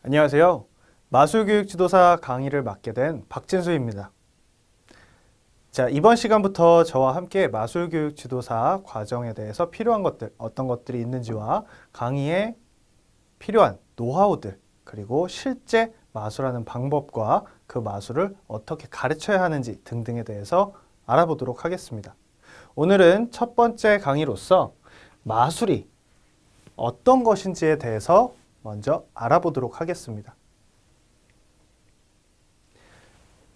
안녕하세요. 마술교육지도사 강의를 맡게 된 박진수입니다. 자, 이번 시간부터 저와 함께 마술교육지도사 과정에 대해서 필요한 것들, 어떤 것들이 있는지와 강의에 필요한 노하우들, 그리고 실제 마술하는 방법과 그 마술을 어떻게 가르쳐야 하는지 등등에 대해서 알아보도록 하겠습니다. 오늘은 첫 번째 강의로서 마술이 어떤 것인지에 대해서 먼저 알아보도록 하겠습니다.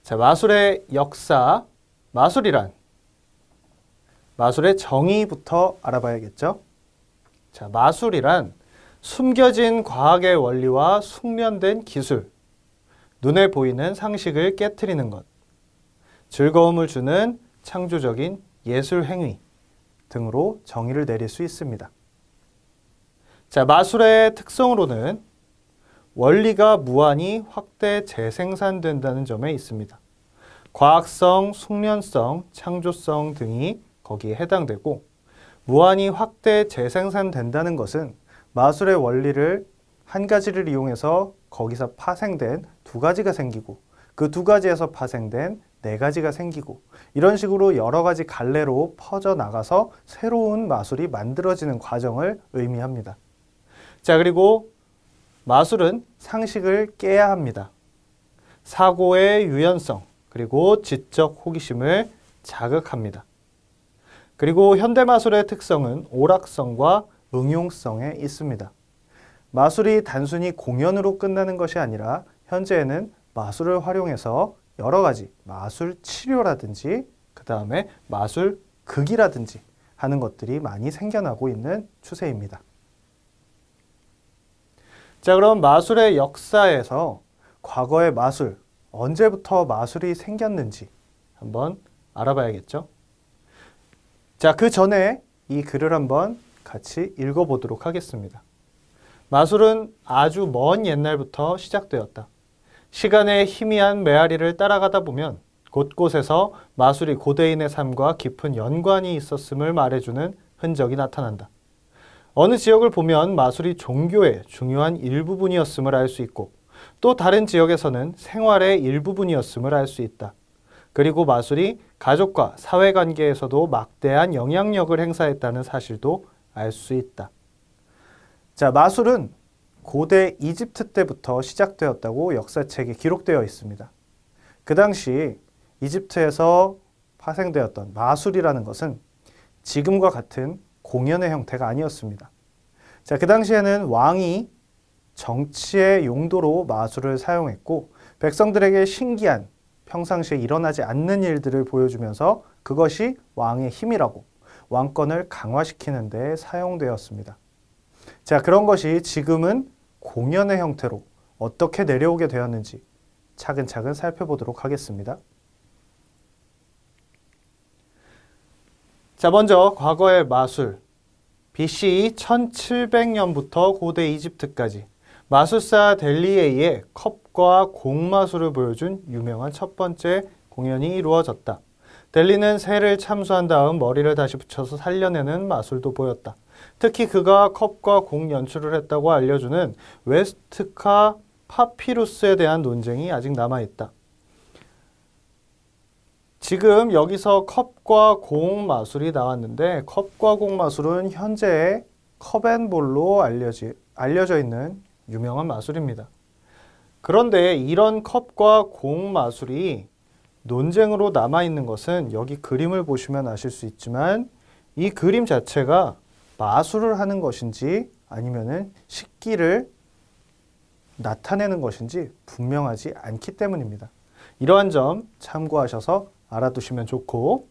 자, 마술의 역사, 마술이란 마술의 정의부터 알아봐야겠죠. 자, 마술이란 숨겨진 과학의 원리와 숙련된 기술, 눈에 보이는 상식을 깨트리는 것, 즐거움을 주는 창조적인 예술 행위 등으로 정의를 내릴 수 있습니다. 자, 마술의 특성으로는 원리가 무한히 확대 재생산된다는 점에 있습니다. 과학성, 숙련성, 창조성 등이 거기에 해당되고, 무한히 확대 재생산된다는 것은 마술의 원리를 한 가지를 이용해서 거기서 파생된 두 가지가 생기고, 그 두 가지에서 파생된 네 가지가 생기고, 이런 식으로 여러 가지 갈래로 퍼져나가서 새로운 마술이 만들어지는 과정을 의미합니다. 자, 그리고 마술은 상식을 깨야 합니다. 사고의 유연성, 그리고 지적 호기심을 자극합니다. 그리고 현대마술의 특성은 오락성과 응용성에 있습니다. 마술이 단순히 공연으로 끝나는 것이 아니라 현재에는 마술을 활용해서 여러 가지 마술 치료라든지 그 다음에 마술 극이라든지 하는 것들이 많이 생겨나고 있는 추세입니다. 자, 그럼 마술의 역사에서 과거의 마술, 언제부터 마술이 생겼는지 한번 알아봐야겠죠. 자, 그 전에 이 글을 한번 같이 읽어보도록 하겠습니다. 마술은 아주 먼 옛날부터 시작되었다. 시간의 희미한 메아리를 따라가다 보면 곳곳에서 마술이 고대인의 삶과 깊은 연관이 있었음을 말해주는 흔적이 나타난다. 어느 지역을 보면 마술이 종교의 중요한 일부분이었음을 알 수 있고, 또 다른 지역에서는 생활의 일부분이었음을 알 수 있다. 그리고 마술이 가족과 사회관계에서도 막대한 영향력을 행사했다는 사실도 알 수 있다. 자, 마술은 고대 이집트 때부터 시작되었다고 역사책에 기록되어 있습니다. 그 당시 이집트에서 파생되었던 마술이라는 것은 지금과 같은 공연의 형태가 아니었습니다. 자, 그 당시에는 왕이 정치의 용도로 마술을 사용했고, 백성들에게 신기한 평상시에 일어나지 않는 일들을 보여주면서 그것이 왕의 힘이라고 왕권을 강화시키는 데 사용되었습니다. 자, 그런 것이 지금은 공연의 형태로 어떻게 내려오게 되었는지 차근차근 살펴보도록 하겠습니다. 자, 먼저 과거의 마술, BC 1700년부터 고대 이집트까지 마술사 델리에이의 컵과 공 마술을 보여준 유명한 첫 번째 공연이 이루어졌다. 델리는 새를 참수한 다음 머리를 다시 붙여서 살려내는 마술도 보였다. 특히 그가 컵과 공 연출을 했다고 알려주는 웨스트카 파피루스에 대한 논쟁이 아직 남아있다. 지금 여기서 컵과 공 마술이 나왔는데, 컵과 공 마술은 현재의 컵앤볼로 알려져 있는 유명한 마술입니다. 그런데 이런 컵과 공 마술이 논쟁으로 남아있는 것은 여기 그림을 보시면 아실 수 있지만, 이 그림 자체가 마술을 하는 것인지 아니면은 식기를 나타내는 것인지 분명하지 않기 때문입니다. 이러한 점 참고하셔서 알아두시면 좋고,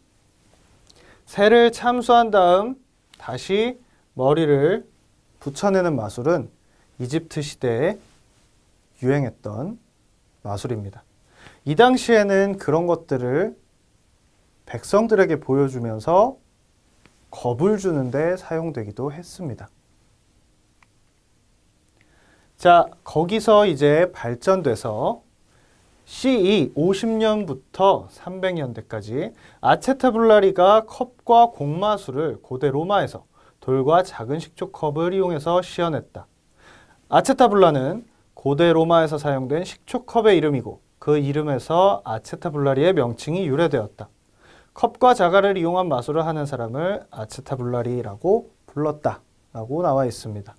새를 참수한 다음 다시 머리를 붙여내는 마술은 이집트 시대에 유행했던 마술입니다. 이 당시에는 그런 것들을 백성들에게 보여주면서 겁을 주는데 사용되기도 했습니다. 자, 거기서 이제 발전돼서 CE 50년부터 300년대까지 아체타블라리가 컵과 공마술을 고대 로마에서 돌과 작은 식초컵을 이용해서 시연했다. 아체타블라는 고대 로마에서 사용된 식초컵의 이름이고 그 이름에서 아체타블라리의 명칭이 유래되었다. 컵과 자갈을 이용한 마술을 하는 사람을 아체타블라리라고 불렀다 라고 나와 있습니다.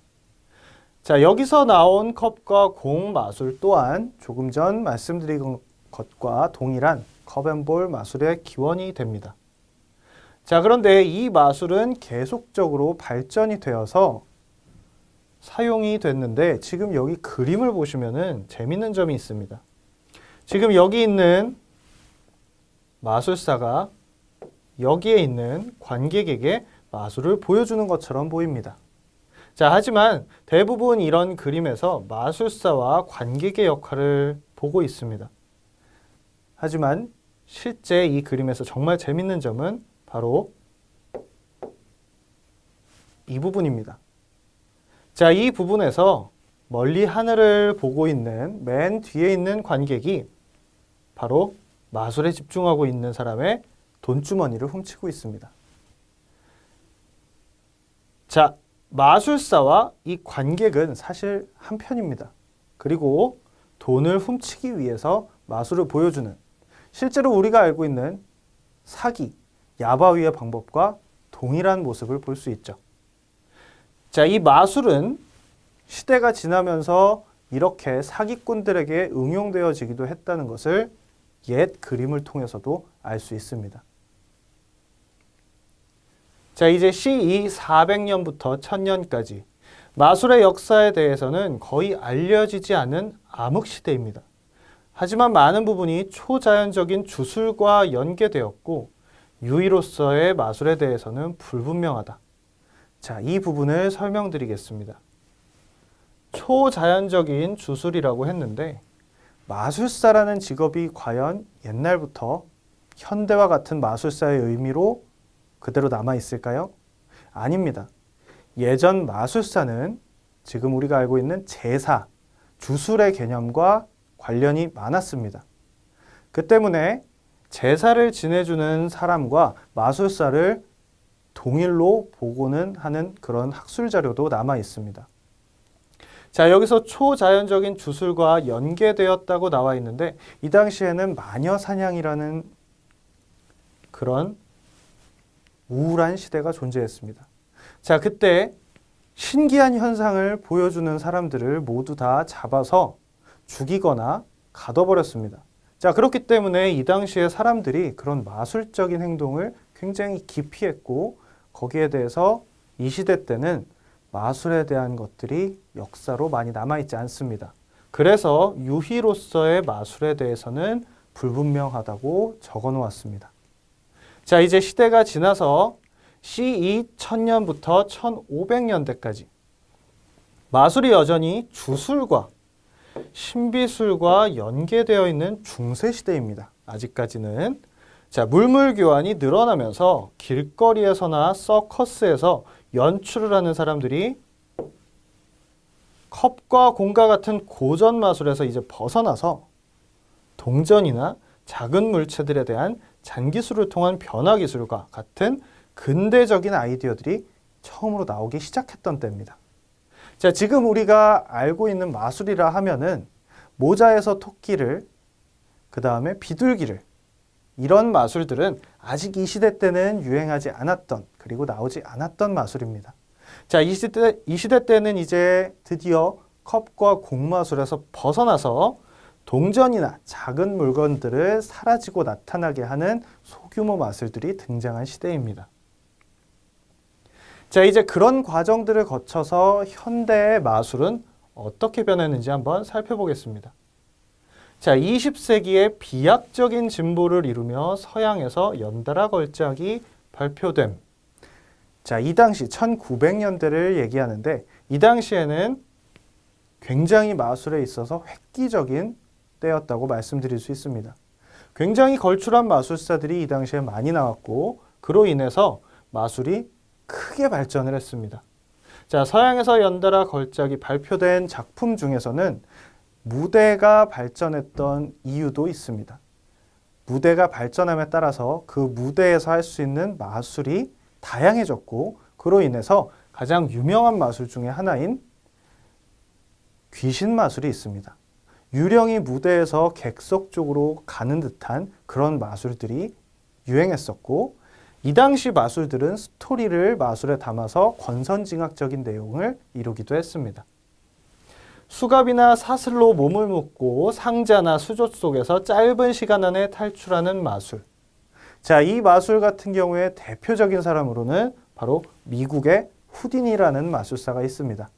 자, 여기서 나온 컵과 공 마술 또한 조금 전 말씀드린 것과 동일한 컵앤볼 마술의 기원이 됩니다. 자, 그런데 이 마술은 계속적으로 발전이 되어서 사용이 됐는데 지금 여기 그림을 보시면은 재밌는 점이 있습니다. 지금 여기 있는 마술사가 여기에 있는 관객에게 마술을 보여주는 것처럼 보입니다. 자, 하지만 대부분 이런 그림에서 마술사와 관객의 역할을 보고 있습니다. 하지만 실제 이 그림에서 정말 재밌는 점은 바로 이 부분입니다. 자, 이 부분에서 멀리 하늘을 보고 있는 맨 뒤에 있는 관객이 바로 마술에 집중하고 있는 사람의 돈주머니를 훔치고 있습니다. 자, 마술사와 이 관객은 사실 한 편입니다. 그리고 돈을 훔치기 위해서 마술을 보여주는 실제로 우리가 알고 있는 사기, 야바위의 방법과 동일한 모습을 볼 수 있죠. 자, 이 마술은 시대가 지나면서 이렇게 사기꾼들에게 응용되어지기도 했다는 것을 옛 그림을 통해서도 알 수 있습니다. 자, 이제 CE 400년부터 1000년까지 마술의 역사에 대해서는 거의 알려지지 않은 암흑시대입니다. 하지만 많은 부분이 초자연적인 주술과 연계되었고 유의로서의 마술에 대해서는 불분명하다. 자, 이 부분을 설명드리겠습니다. 초자연적인 주술이라고 했는데 마술사라는 직업이 과연 옛날부터 현대와 같은 마술사의 의미로 그대로 남아있을까요? 아닙니다. 예전 마술사는 지금 우리가 알고 있는 제사, 주술의 개념과 관련이 많았습니다. 그 때문에 제사를 지내주는 사람과 마술사를 동일로 보고는 하는 그런 학술 자료도 남아 있습니다. 자, 여기서 초자연적인 주술과 연계되었다고 나와 있는데 이 당시에는 마녀 사냥이라는 그런 우울한 시대가 존재했습니다. 자, 그때 신기한 현상을 보여주는 사람들을 모두 다 잡아서 죽이거나 가둬버렸습니다. 자, 그렇기 때문에 이 당시에 사람들이 그런 마술적인 행동을 굉장히 기피했고 거기에 대해서 이 시대 때는 마술에 대한 것들이 역사로 많이 남아있지 않습니다. 그래서 유희로서의 마술에 대해서는 불분명하다고 적어 놓았습니다. 자, 이제 시대가 지나서 CE 1000년부터 1500년대까지 마술이 여전히 주술과 신비술과 연계되어 있는 중세시대입니다. 아직까지는. 자, 물물 교환이 늘어나면서 길거리에서나 서커스에서 연출을 하는 사람들이 컵과 공과 같은 고전 마술에서 이제 벗어나서 동전이나 작은 물체들에 대한 잔기술을 통한 변화 기술과 같은 근대적인 아이디어들이 처음으로 나오기 시작했던 때입니다. 자, 지금 우리가 알고 있는 마술이라 하면은 모자에서 토끼를, 그 다음에 비둘기를, 이런 마술들은 아직 이 시대 때는 유행하지 않았던, 그리고 나오지 않았던 마술입니다. 자, 이 시대 때는 이제 드디어 컵과 공 마술에서 벗어나서 동전이나 작은 물건들을 사라지고 나타나게 하는 소규모 마술들이 등장한 시대입니다. 자, 이제 그런 과정들을 거쳐서 현대의 마술은 어떻게 변했는지 한번 살펴보겠습니다. 자, 20세기에 비약적인 진보를 이루며 서양에서 연달아 걸작이 발표됨. 자, 이 당시 1900년대를 얘기하는데 이 당시에는 굉장히 마술에 있어서 획기적인 때였다고 말씀드릴 수 있습니다. 굉장히 걸출한 마술사들이 이 당시에 많이 나왔고 그로 인해서 마술이 크게 발전을 했습니다. 자, 서양에서 연달아 걸작이 발표된 작품 중에서는 무대가 발전했던 이유도 있습니다. 무대가 발전함에 따라서 그 무대에서 할 수 있는 마술이 다양해졌고 그로 인해서 가장 유명한 마술 중에 하나인 귀신 마술이 있습니다. 유령이 무대에서 객석 쪽으로 가는 듯한 그런 마술들이 유행했었고, 이 당시 마술들은 스토리를 마술에 담아서 권선징악적인 내용을 이루기도 했습니다. 수갑이나 사슬로 몸을 묶고 상자나 수조 속에서 짧은 시간 안에 탈출하는 마술. 자, 이 마술 같은 경우에 대표적인 사람으로는 바로 미국의 후디니라는 마술사가 있습니다.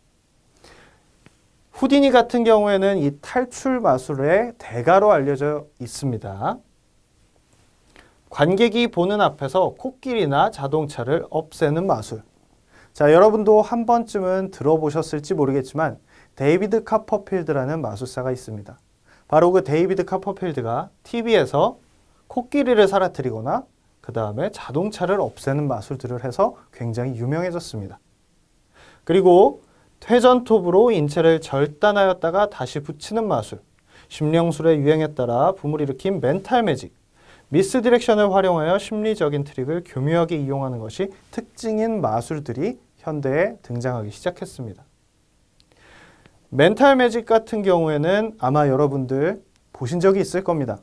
후디니 같은 경우에는 이 탈출 마술의 대가로 알려져 있습니다. 관객이 보는 앞에서 코끼리나 자동차를 없애는 마술. 자, 여러분도 한 번쯤은 들어보셨을지 모르겠지만 데이비드 카퍼필드라는 마술사가 있습니다. 바로 그 데이비드 카퍼필드가 TV에서 코끼리를 사라뜨리거나 그 다음에 자동차를 없애는 마술들을 해서 굉장히 유명해졌습니다. 그리고 퇴전톱으로 인체를 절단하였다가 다시 붙이는 마술, 심령술의 유행에 따라 붐을 일으킨 멘탈 매직, 미스 디렉션을 활용하여 심리적인 트릭을 교묘하게 이용하는 것이 특징인 마술들이 현대에 등장하기 시작했습니다. 멘탈 매직 같은 경우에는 아마 여러분들 보신 적이 있을 겁니다.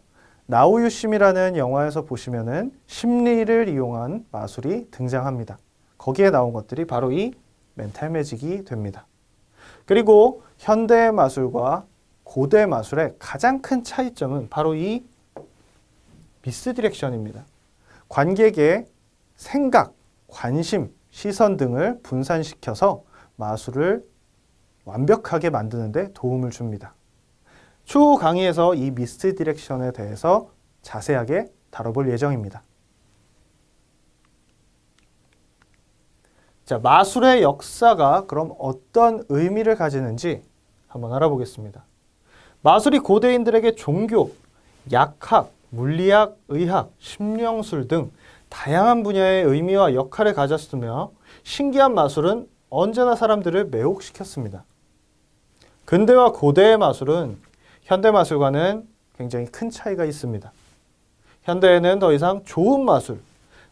나우 유심이라는 영화에서 보시면은 심리를 이용한 마술이 등장합니다. 거기에 나온 것들이 바로 이 멘탈 매직이 됩니다. 그리고 현대 마술과 고대 마술의 가장 큰 차이점은 바로 이 미스 디렉션입니다. 관객의 생각, 관심, 시선 등을 분산시켜서 마술을 완벽하게 만드는 데 도움을 줍니다. 추후 강의에서 이 미스 디렉션에 대해서 자세하게 다뤄볼 예정입니다. 자, 마술의 역사가 그럼 어떤 의미를 가지는지 한번 알아보겠습니다. 마술이 고대인들에게 종교, 약학, 물리학, 의학, 심령술 등 다양한 분야의 의미와 역할을 가졌으며 신기한 마술은 언제나 사람들을 매혹시켰습니다. 근대와 고대의 마술은 현대 마술과는 굉장히 큰 차이가 있습니다. 현대에는 더 이상 좋은 마술,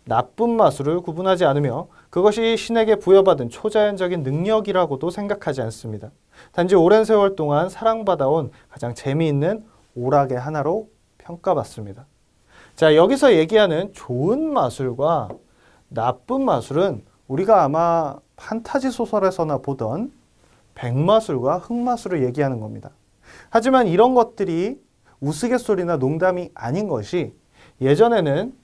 나쁜 마술을 구분하지 않으며 그것이 신에게 부여받은 초자연적인 능력이라고도 생각하지 않습니다. 단지 오랜 세월 동안 사랑받아온 가장 재미있는 오락의 하나로 평가받습니다. 자, 여기서 얘기하는 좋은 마술과 나쁜 마술은 우리가 아마 판타지 소설에서나 보던 백마술과 흑마술을 얘기하는 겁니다. 하지만 이런 것들이 우스갯소리나 농담이 아닌 것이 예전에는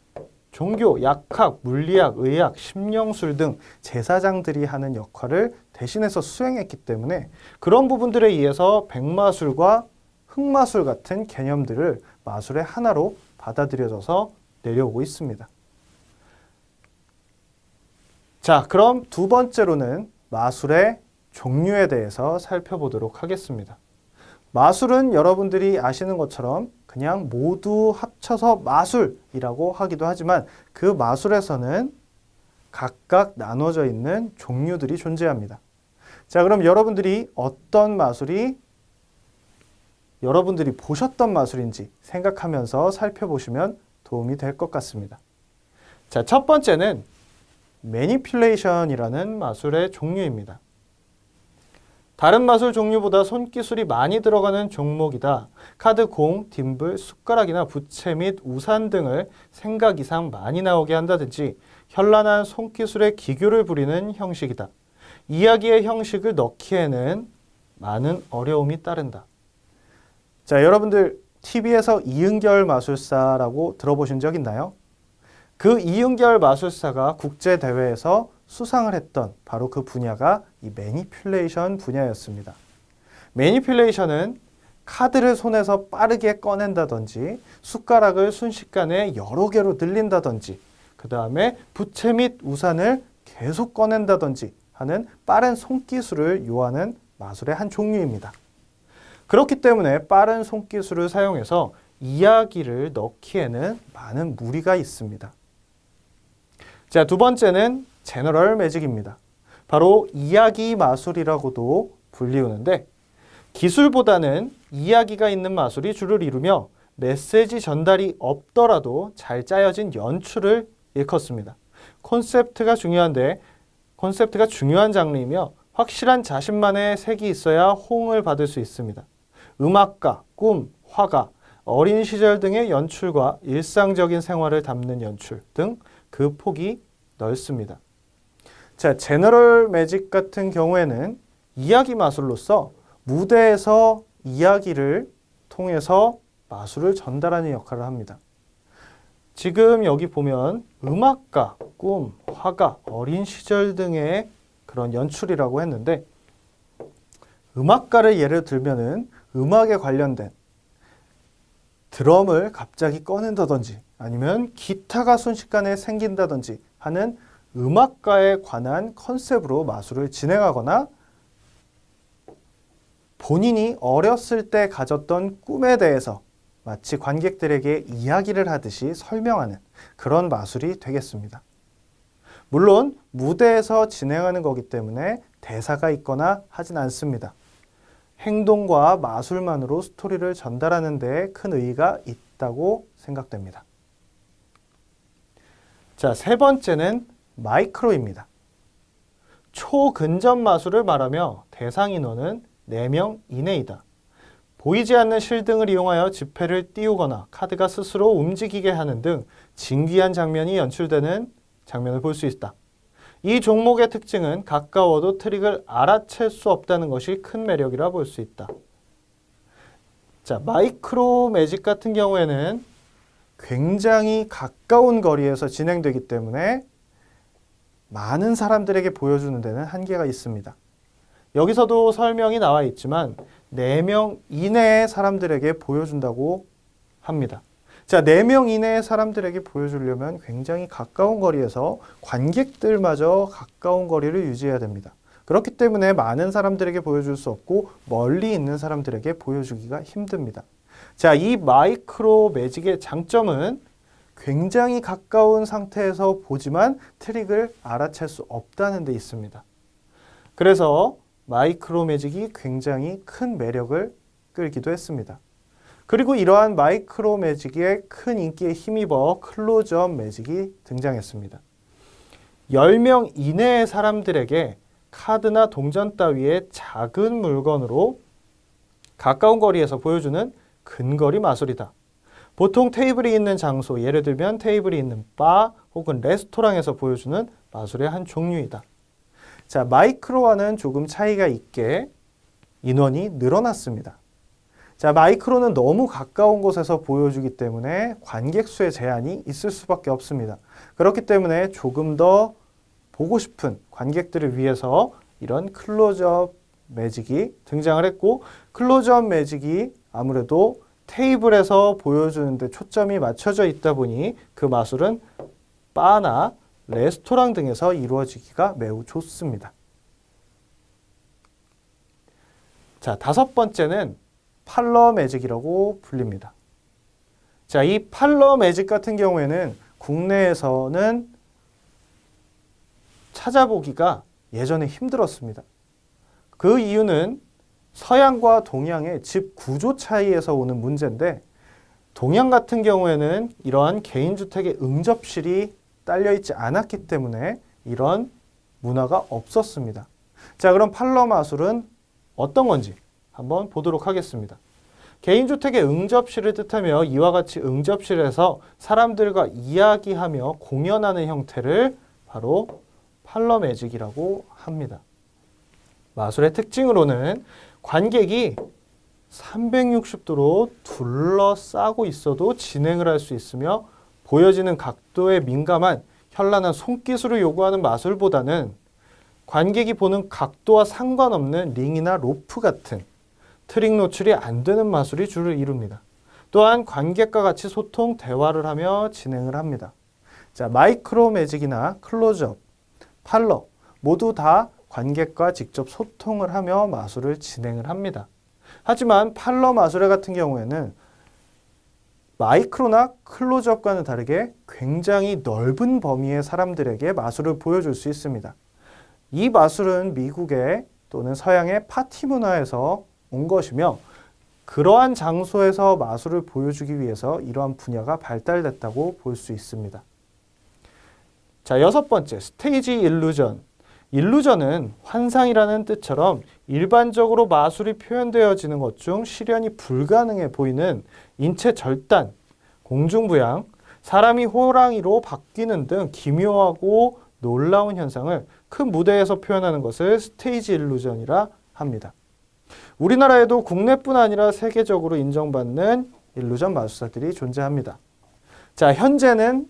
종교, 약학, 물리학, 의학, 심령술 등 제사장들이 하는 역할을 대신해서 수행했기 때문에 그런 부분들에 의해서 백마술과 흑마술 같은 개념들을 마술의 하나로 받아들여져서 내려오고 있습니다. 자, 그럼 두 번째로는 마술의 종류에 대해서 살펴보도록 하겠습니다. 마술은 여러분들이 아시는 것처럼 그냥 모두 합쳐서 마술이라고 하기도 하지만 그 마술에서는 각각 나눠져 있는 종류들이 존재합니다. 자, 그럼 여러분들이 어떤 마술이 여러분들이 보셨던 마술인지 생각하면서 살펴보시면 도움이 될 것 같습니다. 자, 첫 번째는 매니퓰레이션이라는 마술의 종류입니다. 다른 마술 종류보다 손기술이 많이 들어가는 종목이다. 카드, 공, 딤블, 숟가락이나 부채 및 우산 등을 생각 이상 많이 나오게 한다든지 현란한 손기술의 기교를 부리는 형식이다. 이야기의 형식을 넣기에는 많은 어려움이 따른다. 자, 여러분들 TV에서 이은결 마술사라고 들어보신 적 있나요? 그 이은결 마술사가 국제대회에서 수상을 했던 바로 그 분야가 이 매니퓰레이션 분야였습니다. 매니퓰레이션은 카드를 손에서 빠르게 꺼낸다든지 숟가락을 순식간에 여러 개로 늘린다든지 그 다음에 부채 및 우산을 계속 꺼낸다든지 하는 빠른 손기술을 요하는 마술의 한 종류입니다. 그렇기 때문에 빠른 손기술을 사용해서 이야기를 넣기에는 많은 무리가 있습니다. 자, 두 번째는 제너럴 매직입니다. 바로 이야기 마술이라고도 불리우는데 기술보다는 이야기가 있는 마술이 주를 이루며 메시지 전달이 없더라도 잘 짜여진 연출을 일컫습니다. 콘셉트가 중요한 장르이며 확실한 자신만의 색이 있어야 호응을 받을 수 있습니다. 음악가, 꿈, 화가, 어린 시절 등의 연출과 일상적인 생활을 담는 연출 등 그 폭이 넓습니다. 자, 제너럴 매직 같은 경우에는 이야기 마술로서 무대에서 이야기를 통해서 마술을 전달하는 역할을 합니다. 지금 여기 보면 음악가, 꿈, 화가, 어린 시절 등의 그런 연출이라고 했는데 음악가를 예를 들면은 음악에 관련된 드럼을 갑자기 꺼낸다든지 아니면 기타가 순식간에 생긴다든지 하는 음악가에 관한 컨셉으로 마술을 진행하거나 본인이 어렸을 때 가졌던 꿈에 대해서 마치 관객들에게 이야기를 하듯이 설명하는 그런 마술이 되겠습니다. 물론 무대에서 진행하는 거기 때문에 대사가 있거나 하진 않습니다. 행동과 마술만으로 스토리를 전달하는 데 큰 의의가 있다고 생각됩니다. 자, 세 번째는 마이크로입니다. 초근접 마술을 말하며 대상 인원은 4명 이내이다. 보이지 않는 실등을 이용하여 지폐를 띄우거나 카드가 스스로 움직이게 하는 등 진귀한 장면이 연출되는 장면을 볼 수 있다. 이 종목의 특징은 가까워도 트릭을 알아챌 수 없다는 것이 큰 매력이라 볼 수 있다. 자, 마이크로 매직 같은 경우에는 굉장히 가까운 거리에서 진행되기 때문에 많은 사람들에게 보여주는 데는 한계가 있습니다. 여기서도 설명이 나와 있지만 4명 이내의 사람들에게 보여준다고 합니다. 자, 4명 이내의 사람들에게 보여주려면 굉장히 가까운 거리에서 관객들마저 가까운 거리를 유지해야 됩니다. 그렇기 때문에 많은 사람들에게 보여줄 수 없고 멀리 있는 사람들에게 보여주기가 힘듭니다. 자, 이 마이크로 매직의 장점은 굉장히 가까운 상태에서 보지만 트릭을 알아챌 수 없다는 데 있습니다. 그래서 마이크로 매직이 굉장히 큰 매력을 끌기도 했습니다. 그리고 이러한 마이크로 매직의 큰 인기에 힘입어 클로즈업 매직이 등장했습니다. 10명 이내의 사람들에게 카드나 동전 따위의 작은 물건으로 가까운 거리에서 보여주는 근거리 마술이다. 보통 테이블이 있는 장소, 예를 들면 테이블이 있는 바 혹은 레스토랑에서 보여주는 마술의 한 종류이다. 자, 마이크로와는 조금 차이가 있게 인원이 늘어났습니다. 자, 마이크로는 너무 가까운 곳에서 보여주기 때문에 관객 수의 제한이 있을 수밖에 없습니다. 그렇기 때문에 조금 더 보고 싶은 관객들을 위해서 이런 클로즈업 매직이 등장을 했고, 클로즈업 매직이 아무래도 테이블에서 보여주는 데 초점이 맞춰져 있다 보니 그 마술은 바나 레스토랑 등에서 이루어지기가 매우 좋습니다. 자, 5번째는 팔러 매직이라고 불립니다. 자, 이 팔러 매직 같은 경우에는 국내에서는 찾아보기가 예전에 힘들었습니다. 그 이유는 서양과 동양의 집 구조 차이에서 오는 문제인데, 동양 같은 경우에는 이러한 개인주택의 응접실이 딸려있지 않았기 때문에 이런 문화가 없었습니다. 자, 그럼 팔러 마술은 어떤 건지 한번 보도록 하겠습니다. 개인주택의 응접실을 뜻하며 이와 같이 응접실에서 사람들과 이야기하며 공연하는 형태를 바로 팔러 매직이라고 합니다. 마술의 특징으로는 관객이 360도로 둘러싸고 있어도 진행을 할 수 있으며 보여지는 각도에 민감한 현란한 손기술을 요구하는 마술보다는 관객이 보는 각도와 상관없는 링이나 로프 같은 트릭 노출이 안 되는 마술이 주를 이룹니다. 또한 관객과 같이 소통, 대화를 하며 진행을 합니다. 자, 마이크로 매직이나 클로즈업, 팔러 모두 다 관객과 직접 소통을 하며 마술을 진행을 합니다. 하지만 팔러 마술회 같은 경우에는 마이크로나 클로즈업과는 다르게 굉장히 넓은 범위의 사람들에게 마술을 보여줄 수 있습니다. 이 마술은 미국의 또는 서양의 파티 문화에서 온 것이며, 그러한 장소에서 마술을 보여주기 위해서 이러한 분야가 발달됐다고 볼 수 있습니다. 자, 6번째, 스테이지 일루전. 일루전은 환상이라는 뜻처럼 일반적으로 마술이 표현되어지는 것 중 실현이 불가능해 보이는 인체 절단, 공중부양, 사람이 호랑이로 바뀌는 등 기묘하고 놀라운 현상을 큰 무대에서 표현하는 것을 스테이지 일루전이라 합니다. 우리나라에도 국내뿐 아니라 세계적으로 인정받는 일루전 마술사들이 존재합니다. 자, 현재는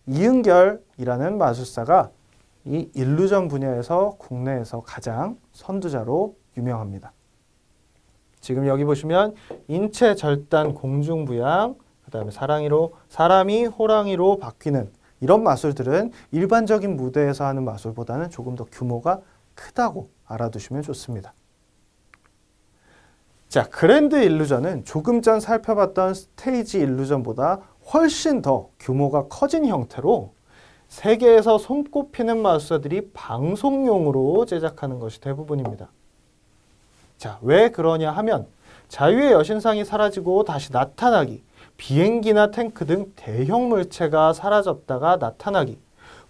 이은결이라는 마술사가 이 일루전 분야에서 국내에서 가장 선두자로 유명합니다. 지금 여기 보시면 인체 절단 공중부양, 그 다음에 사람이 호랑이로 바뀌는 이런 마술들은 일반적인 무대에서 하는 마술보다는 조금 더 규모가 크다고 알아두시면 좋습니다. 자, 그랜드 일루전은 조금 전 살펴봤던 스테이지 일루전보다 훨씬 더 규모가 커진 형태로 세계에서 손꼽히는 마술사들이 방송용으로 제작하는 것이 대부분입니다. 자, 왜 그러냐 하면 자유의 여신상이 사라지고 다시 나타나기, 비행기나 탱크 등 대형 물체가 사라졌다가 나타나기,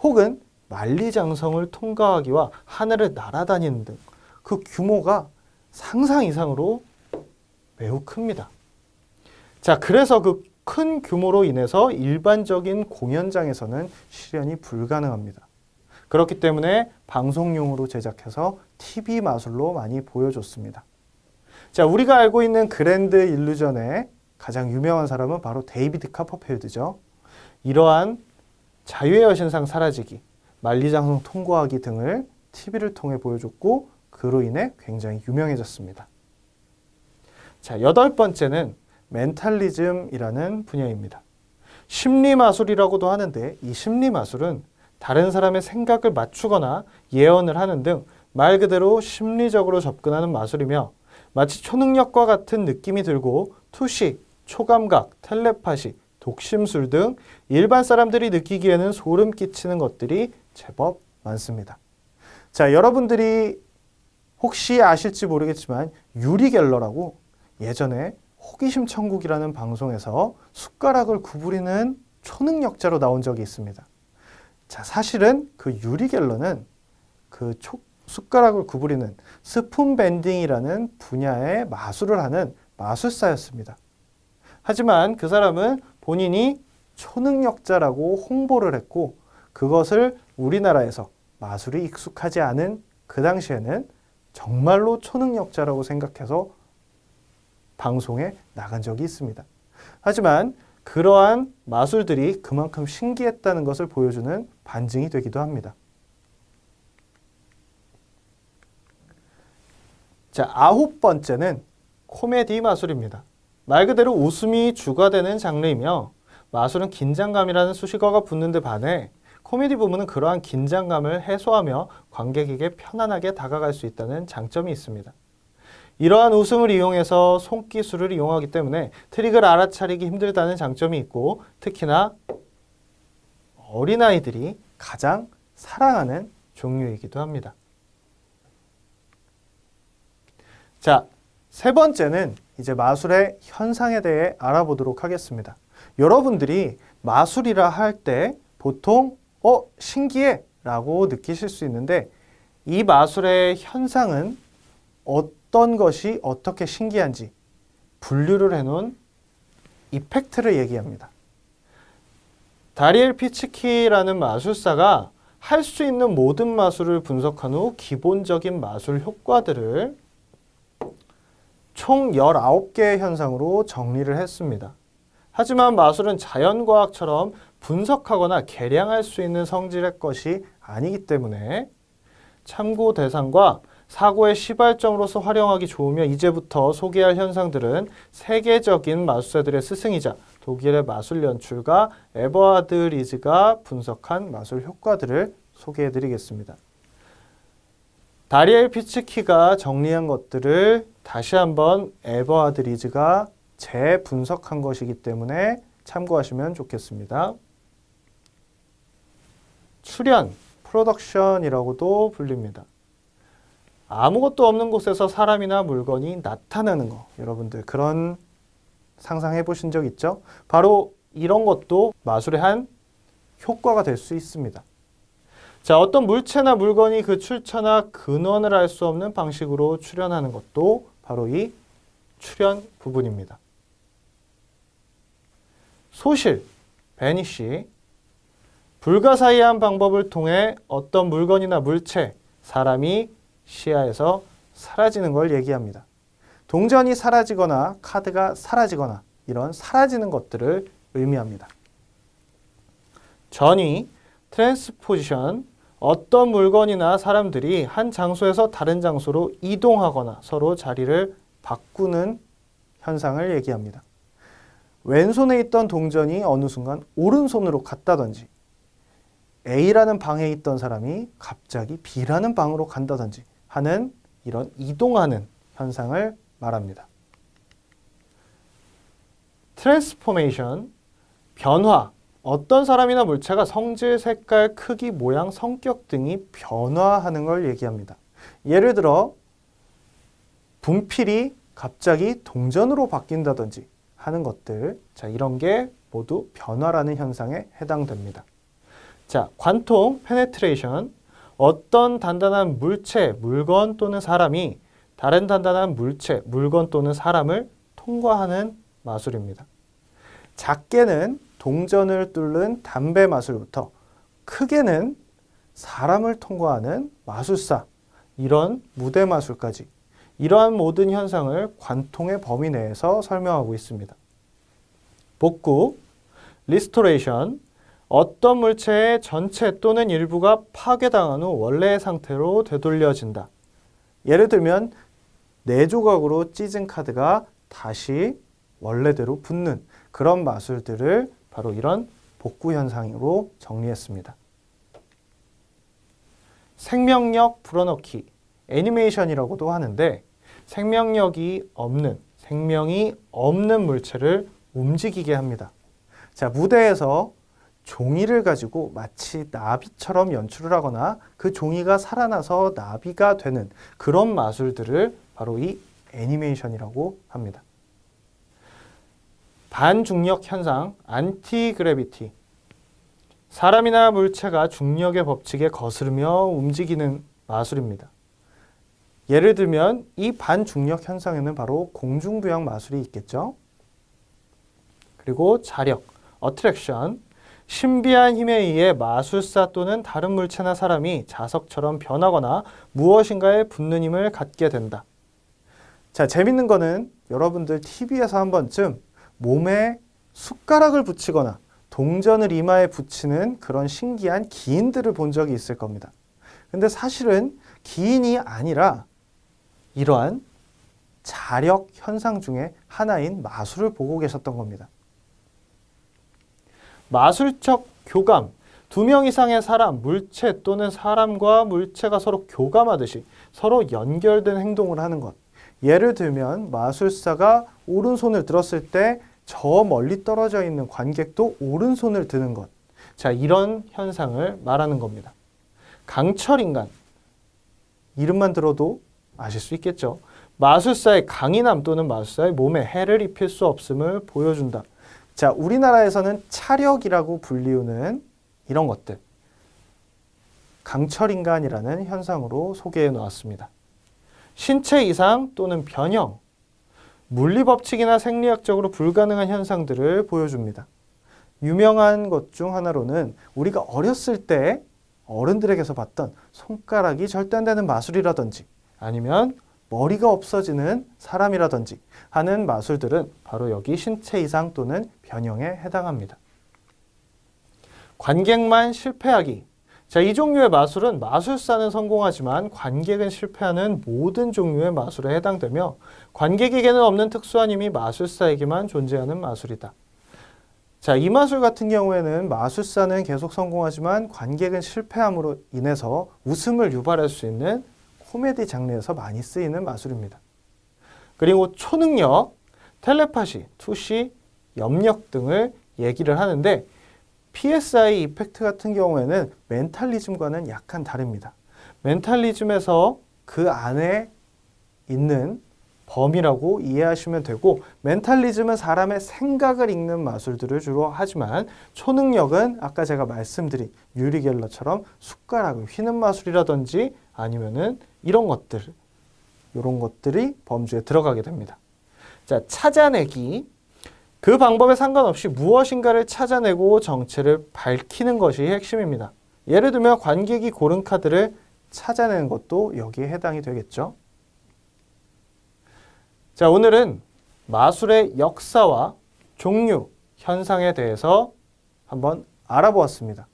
혹은 만리장성을 통과하기와 하늘을 날아다니는 등 그 규모가 상상 이상으로 매우 큽니다. 자, 그래서 그 큰 규모로 인해서 일반적인 공연장에서는 실현이 불가능합니다. 그렇기 때문에 방송용으로 제작해서 TV 마술로 많이 보여줬습니다. 자, 우리가 알고 있는 그랜드 일루전의 가장 유명한 사람은 바로 데이비드 카퍼필드죠. 이러한 자유의 여신상 사라지기, 만리장성 통과하기 등을 TV를 통해 보여줬고 그로 인해 굉장히 유명해졌습니다. 자, 8번째는 멘탈리즘이라는 분야입니다. 심리마술이라고도 하는데 이 심리마술은 다른 사람의 생각을 맞추거나 예언을 하는 등 말 그대로 심리적으로 접근하는 마술이며 마치 초능력과 같은 느낌이 들고 투시, 초감각, 텔레파시, 독심술 등 일반 사람들이 느끼기에는 소름 끼치는 것들이 제법 많습니다. 자, 여러분들이 혹시 아실지 모르겠지만 유리 갤러라고 예전에 호기심 천국이라는 방송에서 숟가락을 구부리는 초능력자로 나온 적이 있습니다. 자, 사실은 그 유리 갤러는 그 숟가락을 구부리는 스푼 밴딩이라는 분야의 마술을 하는 마술사였습니다. 하지만 그 사람은 본인이 초능력자라고 홍보를 했고 그것을 우리나라에서 마술이 익숙하지 않은 그 당시에는 정말로 초능력자라고 생각해서 방송에 나간 적이 있습니다. 하지만 그러한 마술들이 그만큼 신기했다는 것을 보여주는 반증이 되기도 합니다. 자, 9번째는 코미디 마술입니다. 말 그대로 웃음이 주가 되는 장르이며 마술은 긴장감이라는 수식어가 붙는 데 반해 코미디 부문은 그러한 긴장감을 해소하며 관객에게 편안하게 다가갈 수 있다는 장점이 있습니다. 이러한 웃음을 이용해서 손기술을 이용하기 때문에 트릭을 알아차리기 힘들다는 장점이 있고 특히나 어린아이들이 가장 사랑하는 종류이기도 합니다. 자, 세 번째는 이제 마술의 현상에 대해 알아보도록 하겠습니다. 여러분들이 마술이라 할 때 보통 신기해 라고 느끼실 수 있는데 이 마술의 현상은 어떤 것이 어떻게 신기한지 분류를 해놓은 이펙트를 얘기합니다. 다리엘 피츠키라는 마술사가 할 수 있는 모든 마술을 분석한 후 기본적인 마술 효과들을 총 19개의 현상으로 정리를 했습니다. 하지만 마술은 자연과학처럼 분석하거나 계량할 수 있는 성질의 것이 아니기 때문에 참고 대상과 사고의 시발점으로서 활용하기 좋으며 이제부터 소개할 현상들은 세계적인 마술사들의 스승이자 독일의 마술 연출가 에버하드 리즈가 분석한 마술 효과들을 소개해 드리겠습니다. 다리엘 피츠키가 정리한 것들을 다시 한번 에버하드 리즈가 재분석한 것이기 때문에 참고하시면 좋겠습니다. 출현, 프로덕션이라고도 불립니다. 아무것도 없는 곳에서 사람이나 물건이 나타나는 거, 여러분들 그런 상상해 보신 적 있죠? 바로 이런 것도 마술의 한 효과가 될 수 있습니다. 자, 어떤 물체나 물건이 그 출처나 근원을 알 수 없는 방식으로 출현하는 것도 바로 이 출현 부분입니다. 소실, vanish, 불가사의한 방법을 통해 어떤 물건이나 물체, 사람이 시야에서 사라지는 걸 얘기합니다. 동전이 사라지거나 카드가 사라지거나 이런 사라지는 것들을 의미합니다. 전이, 트랜스포지션, 어떤 물건이나 사람들이 한 장소에서 다른 장소로 이동하거나 서로 자리를 바꾸는 현상을 얘기합니다. 왼손에 있던 동전이 어느 순간 오른손으로 갔다든지 A라는 방에 있던 사람이 갑자기 B라는 방으로 간다든지 하는 이런 이동하는 현상을 말합니다. 트랜스포메이션, 변화, 어떤 사람이나 물체가 성질, 색깔, 크기, 모양, 성격 등이 변화하는 걸 얘기합니다. 예를 들어 분필이 갑자기 동전으로 바뀐다든지 하는 것들, 자, 이런 게 모두 변화라는 현상에 해당됩니다. 자, 관통, 페네트레이션, 어떤 단단한 물체, 물건 또는 사람이 다른 단단한 물체, 물건 또는 사람을 통과하는 마술입니다. 작게는 동전을 뚫는 담배 마술부터 크게는 사람을 통과하는 마술사, 이런 무대 마술까지 이러한 모든 현상을 관통의 범위 내에서 설명하고 있습니다. 복구, 리스토레이션, 어떤 물체의 전체 또는 일부가 파괴당한 후 원래의 상태로 되돌려진다. 예를 들면 4조각으로 찢은 카드가 다시 원래대로 붙는 그런 마술들을 바로 이런 복구 현상으로 정리했습니다. 생명력 불어넣기, 애니메이션이라고도 하는데 생명력이 없는, 생명이 없는 물체를 움직이게 합니다. 자, 무대에서 종이를 가지고 마치 나비처럼 연출을 하거나 그 종이가 살아나서 나비가 되는 그런 마술들을 바로 이 애니메이션이라고 합니다. 반중력 현상, 안티그래비티. 사람이나 물체가 중력의 법칙에 거스르며 움직이는 마술입니다. 예를 들면 이 반중력 현상에는 바로 공중부양 마술이 있겠죠. 그리고 자력, 어트랙션, 신비한 힘에 의해 마술사 또는 다른 물체나 사람이 자석처럼 변하거나 무엇인가에 붙는 힘을 갖게 된다. 자, 재밌는 거는 여러분들 TV에서 한 번쯤 몸에 숟가락을 붙이거나 동전을 이마에 붙이는 그런 신기한 기인들을 본 적이 있을 겁니다. 근데 사실은 기인이 아니라 이러한 자력 현상 중에 하나인 마술을 보고 계셨던 겁니다. 마술적 교감, 2명 이상의 사람, 물체 또는 사람과 물체가 서로 교감하듯이 서로 연결된 행동을 하는 것. 예를 들면 마술사가 오른손을 들었을 때 저 멀리 떨어져 있는 관객도 오른손을 드는 것. 자, 이런 현상을 말하는 겁니다. 강철인간, 이름만 들어도 아실 수 있겠죠. 마술사의 강인함 또는 마술사의 몸에 해를 입힐 수 없음을 보여준다. 자, 우리나라에서는 차력이라고 불리우는 이런 것들, 강철인간이라는 현상으로 소개해 놓았습니다. 신체 이상 또는 변형, 물리법칙이나 생리학적으로 불가능한 현상들을 보여줍니다. 유명한 것 중 하나로는 우리가 어렸을 때 어른들에게서 봤던 손가락이 절단되는 마술이라든지 아니면 머리가 없어지는 사람이라든지 하는 마술들은 바로 여기 신체 이상 또는 변형에 해당합니다. 관객만 실패하기. 자, 이 종류의 마술은 마술사는 성공하지만 관객은 실패하는 모든 종류의 마술에 해당되며 관객에게는 없는 특수한 힘이 마술사에게만 존재하는 마술이다. 자, 이 마술 같은 경우에는 마술사는 계속 성공하지만 관객은 실패함으로 인해서 웃음을 유발할 수 있는 코미디 장르에서 많이 쓰이는 마술입니다. 그리고 초능력, 텔레파시, 투시, 염력 등을 얘기를 하는데 PSI 이펙트 같은 경우에는 멘탈리즘과는 약간 다릅니다. 멘탈리즘에서 그 안에 있는 범위라고 이해하시면 되고, 멘탈리즘은 사람의 생각을 읽는 마술들을 주로 하지만 초능력은 아까 제가 말씀드린 유리 갤러처럼 숟가락을 휘는 마술이라든지 아니면은 이런 것들이 범주에 들어가게 됩니다. 자, 찾아내기. 그 방법에 상관없이 무엇인가를 찾아내고 정체를 밝히는 것이 핵심입니다. 예를 들면 관객이 고른 카드를 찾아내는 것도 여기에 해당이 되겠죠. 자, 오늘은 마술의 역사와 종류, 현상에 대해서 한번 알아보았습니다.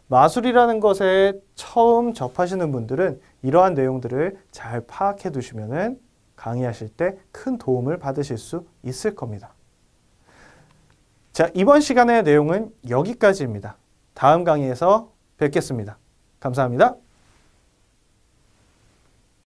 마술이라는 것에 처음 접하시는 분들은 이러한 내용들을 잘 파악해 두시면 강의하실 때 큰 도움을 받으실 수 있을 겁니다. 자, 이번 시간의 내용은 여기까지입니다. 다음 강의에서 뵙겠습니다. 감사합니다.